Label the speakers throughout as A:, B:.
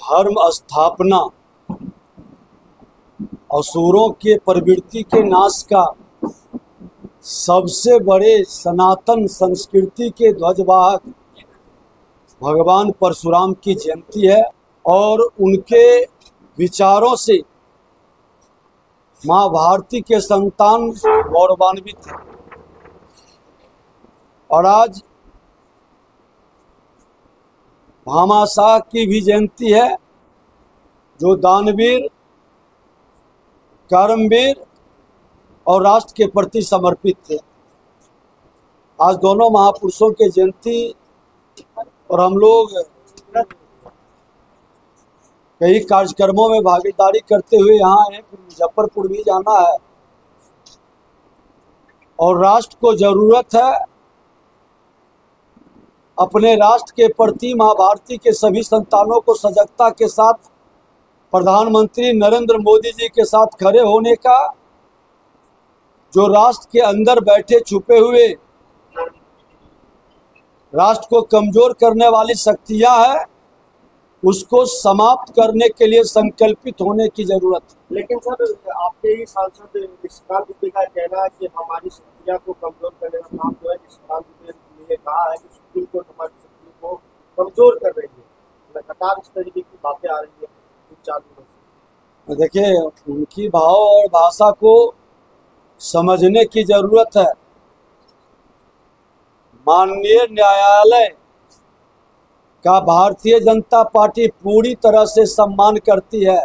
A: धर्म स्थापना, असुरों के प्रवृत्ति के नाश का सबसे बड़े सनातन संस्कृति के ध्वजवाहक भगवान परशुराम की जयंती है और उनके विचारों से माँ भारती के संतान गौरवान्वित हैं। और आज भामाशाह की भी जयंती है, जो दानवीर, कर्मवीर और राष्ट्र के प्रति समर्पित थे। आज दोनों महापुरुषों के जयंती और हम लोग कई कार्यक्रमों में भागीदारी करते हुए यहाँ आए, फिर मुजफ्फरपुर भी जाना है। और राष्ट्र को जरूरत है अपने राष्ट्र के प्रति माँ भारती के सभी संतानों को सजगता के साथ प्रधानमंत्री नरेंद्र मोदी जी के साथ खड़े होने का। जो राष्ट्र के अंदर बैठे छुपे हुए राष्ट्र को कमजोर करने वाली शक्तियां हैं, उसको समाप्त करने के लिए संकल्पित होने की जरूरत है।
B: लेकिन सर, आपके ही सांसद निशिकांत दुबे का कहना है कि हमारी शक्तियां को कमजोर करने का काम जो है निशिकांत दुबे ने कहा है कि सुप्रीम कोर्ट हमारी शक्तियों को कमजोर कर रही है। लगातार इस तरीके की बातें आ रही है 4 दिनों से।
A: देखिए, उनकी भाव और भाषा को समझने की जरूरत है। माननीय न्यायालय का भारतीय जनता पार्टी पूरी तरह से सम्मान करती है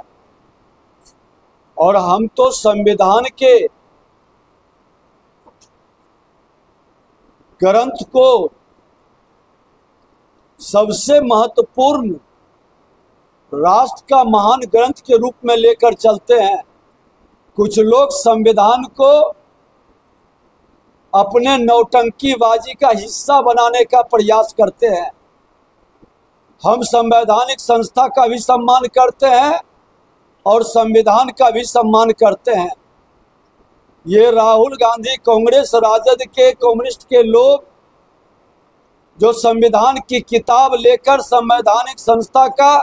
A: और हम तो संविधान के ग्रंथ को सबसे महत्वपूर्ण राष्ट्र का महान ग्रंथ के रूप में लेकर चलते हैं। कुछ लोग संविधान को अपने नौटंकीबाजी का हिस्सा बनाने का प्रयास करते हैं। हम संवैधानिक संस्था का भी सम्मान करते हैं और संविधान का भी सम्मान करते हैं। ये राहुल गांधी, कांग्रेस, राजद के, कम्युनिस्ट के लोग जो संविधान की किताब लेकर संवैधानिक संस्था का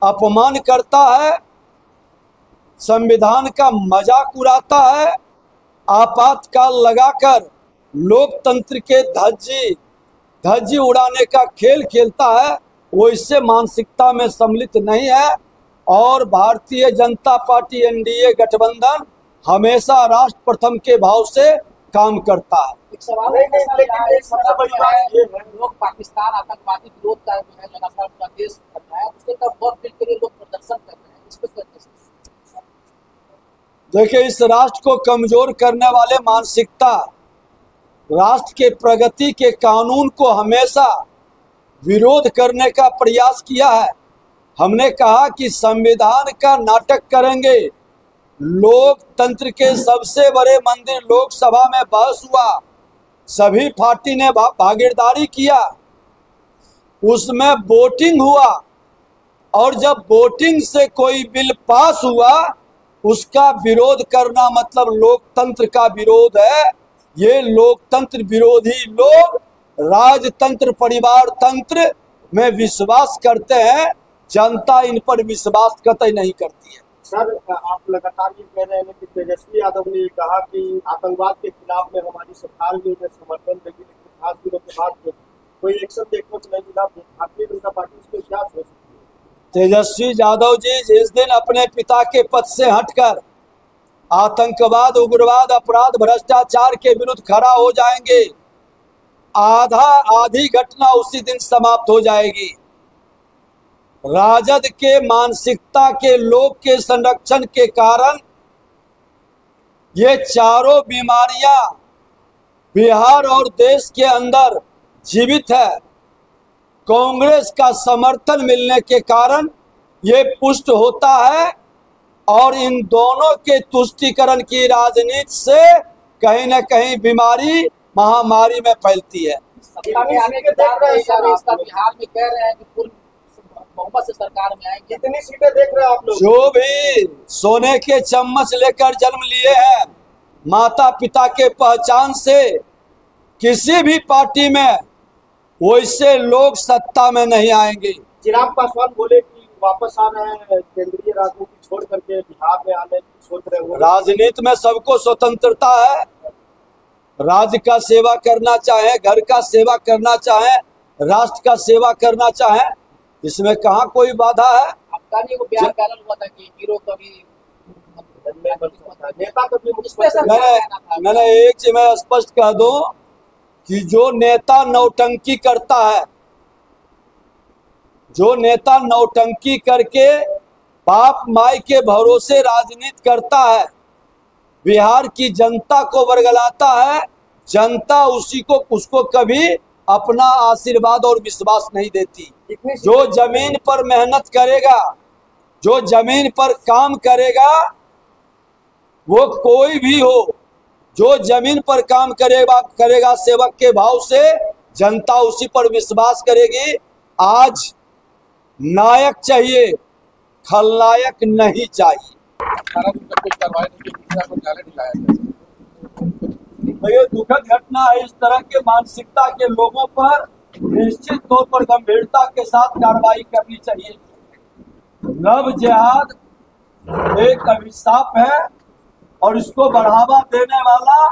A: अपमान करता है, संविधान का मजाक उड़ाता है, आपातकाल लगाकर लोकतंत्र के धज्जी उड़ाने का खेल खेलता है, वो इससे मानसिकता में सम्मिलित नहीं है। और भारतीय जनता पार्टी एनडीए गठबंधन हमेशा राष्ट्र प्रथम के भाव से काम करता है।
B: एक सवाल है, लेकिन सबसे बड़ी बात ये है, लोग पाकिस्तान आतंकवादी विरोध का जो है लगातार पूरा देश कर रहा है, उसके तब बहुत के लिए लोग प्रदर्शन कर रहे हैं। इस पर
A: देखिए, इस राष्ट्र को कमजोर करने वाले मानसिकता राष्ट्र के प्रगति के कानून को हमेशा विरोध करने का प्रयास किया है। हमने कहा कि संविधान का नाटक करेंगे। लोकतंत्र के सबसे बड़े मंदिर लोकसभा में बहस हुआ, सभी पार्टी ने भागीदारी किया, उसमें वोटिंग हुआ और जब वोटिंग से कोई बिल पास हुआ उसका विरोध करना मतलब लोकतंत्र का विरोध है। ये लोकतंत्र विरोधी लोग राजतंत्र, परिवार तंत्र में विश्वास करते हैं। जनता इन पर विश्वास कतई नहीं करती है।
B: सर, आप लगातार ये कह रहे हैं कि तेजस्वी यादव ने ये कहा कि आतंकवाद के खिलाफ में हमारी सरकार भी उन्हें समर्थन देगी, लेकिन खास दिनों के बाद कोई एक्शन देखने को नहीं मिला। भारतीय जनता पार्टी इस पर क्या सोच सकती है?
A: तेजस्वी यादव जी जिस दिन अपने पिता के पद से हटकर आतंकवाद, उग्रवाद, अपराध, भ्रष्टाचार के विरुद्ध खड़ा हो जाएंगे, आधी घटना उसी दिन समाप्त हो जाएगी। राजद के मानसिकता के लोग के संरक्षण के कारण ये चारों बीमारियां बिहार और देश के अंदर जीवित है। कांग्रेस का समर्थन मिलने के कारण ये पुष्ट होता है और इन दोनों के तुष्टीकरण की राजनीति से कहीं न कहीं बीमारी महामारी में फैलती है।
B: बिहार में कह रहे हैं कि पूर्ण बहुमत से सरकार में आएंगे। कितनी सीटें देख रहे हैं आप लोग?
A: जो भी सोने के चम्मच लेकर जन्म लिए हैं, माता पिता के पहचान से किसी भी पार्टी में वैसे लोग सत्ता में नहीं आएंगे।
B: चिराग पासवान बोले कि वापस आ रहे हैं केंद्रीय राजनीति छोड़ करके बिहार में आने की सोच रहे हो?
A: राजनीति में सबको स्वतंत्रता है। राज्य का सेवा करना चाहे, घर का सेवा करना चाहे, राष्ट्र का सेवा करना चाहे, इसमें कहाँ कोई बाधा है।
C: आपका नहीं वो बयान वायरल हुआ था कि हीरो कभी
B: नेता कभी
A: मैंने एक चीज मैं स्पष्ट कह दूं कि जो नेता नौटंकी करता है, जो नेता नौटंकी करके बाप माई के भरोसे राजनीति करता है, बिहार की जनता को बरगलाता है, जनता उसको कभी अपना आशीर्वाद और विश्वास नहीं देती। जो जमीन पर मेहनत करेगा, जो जमीन पर काम करेगा, वो कोई भी हो, जो जमीन पर काम करेगा सेवक के भाव से, जनता उसी पर विश्वास करेगी। आज नायक चाहिए, खलनायक नहीं चाहिए। तो ये दुखद घटना है। इस तरह के मानसिकता के लोगों पर निश्चित तौर पर गंभीरता के साथ कार्रवाई करनी चाहिए। लव जिहाद एक अभिशाप है और इसको बढ़ावा देने वाला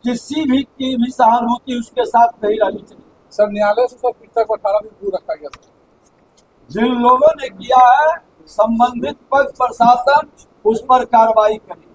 A: किसी भी की भी सहानुभूति उसके साथ नहीं रहनी चाहिए।
D: सर, न्यायालय से पीड़िता को 18 दिन दूर रखा गया था।
A: जिन लोगों ने किया है, संबंधित पक्ष प्रशासन उस पर कार्रवाई करे।